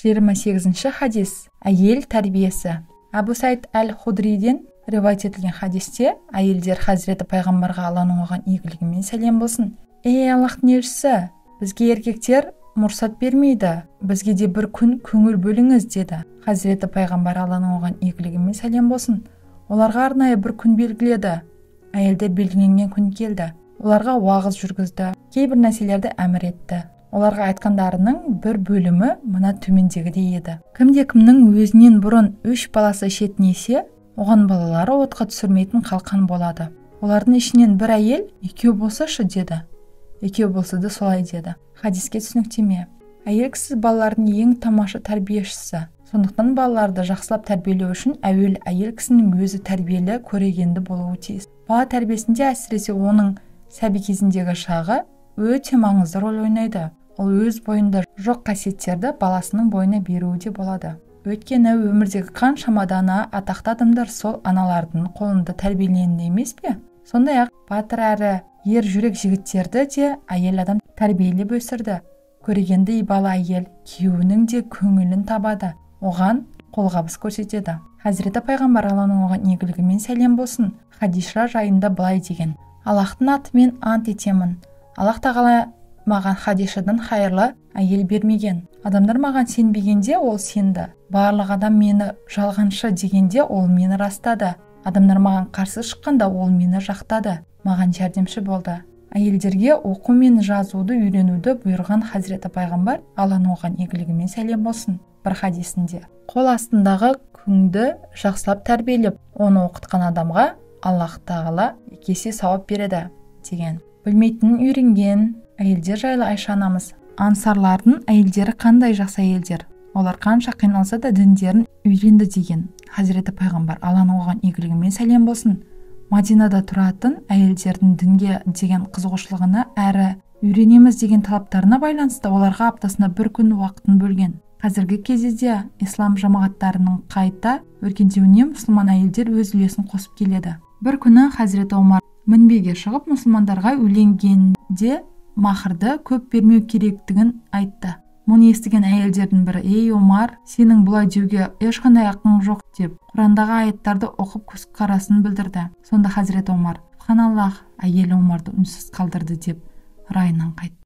28 хадис. Әйел тәрбиесі. Абу Саид әл-Худриден риwayat етілген хадисте әйелдер Хазіреті пайғамбарға Алланың оған игілігімен сәлем болсын. Ей Аллахтың елшісі, бізге еркектер мұрсат бермейді, бізге де бір күн көңіл бөліңіз деді. Хазіреті пайғамбар Алланың оған игілігімен сәлем болсын. Оларға арнайы бір күн белгіледі. Әйелдер белгіленген күн келді. Оларға уағыз жүргізді, кейбір нәрселерді әмір етті. Оларға айтқандарының бір бөлімі мына төмендегідей еді. Кімде-кімнің өзінен бұрын 3 баласы шетінесе, оған балалары отқа түсірмейтін қалқан болады. Олардың ішінен бір әйел 2 болсашы деді. 2 болса да солай деді. Хадиске түсініктеме. Әйел кісі балалардың ең тамаша тәрбиешісі. Сондықтан балаларды жақсылап тәрбиелеу үшін әуелі әйел кісінің өзі тәрбиелі, көрегенді болуы тиіс. Бала тәрбиесінде әсіресе оның сәби кезіндегі шағы өте маңызды рөл ойнайды. Ол өз бойында жоқ қасиеттерді баласының бойына беруі де болады. Өйткені өмірдегі қаншама дана атақты адамдар сол аналардың қолында тәрбиеленді емес пе? Сондай-ақ батыр әрі ер жүрек жігіттерді де әйел адам тәрбиелеп өсірді. Көрегенді ибалы әйел күйеуінің де көңілін табады, оған қолғабыс көрсетеді. Хазіреті пайғамбар Алланың оған игілігімен сәлем болсын, Хадиша жайында былай деген: Аллахтың атымен ант етемін, Аллах тағала маған Хадишадан хайырлы әйел бермеген. Адамдар маған сенбегенде ол сенді. Барлық адам мені жалғаншы дегенде ол мені растады. Адамдар маған қарсы шыққанда ол мені жақтады, маған жәрдемші болды. Әйелдерге оқу мен жазуды үйренуді бұйырған Хазіреті пайғамбар Алланың оған игілігімен сәлем болсын бір хадисінде: қол астындағы күңді жақсылап тәрбиелеп, оны оқытқан адамға Аллах тағала 2 есе сауап береді деген. Білмейтінін үйренген әйелдер жайлы Айша анамыз: ансарлардың әйелдері қандай жақсы әйелдер, олар қанша қиналса да діндерін үйренді деген. Хазіреті пайғамбар Алланың оған игілігімен сәлем болсын Мадинада тұратын әйелдердің дінге деген қызығушылығына әрі үйренеміз деген талаптарына байланысты оларға аптасына 1 күн уақытын бөлген. Қазіргі кезде ислам жамағаттарының қайта өркендеуіне мұсылман әйелдер өз үлесін қосып келеді. Бір күні Хазіреті Омар мінбеге шығып мұсылмандарға үйленгенде махрды көп бермеу керектігін айтты. Мұны естіген әйелдердің бірі: ей Омар, сенің бұлай деуге ешқандай ақың жоқ деп Құрандағы аяттарды оқып көзқарасын білдірді. Сонда Хазіреті Омар: Субханаллах, әйелі Омарды үнсіз қалдырды деп райынан қайтты.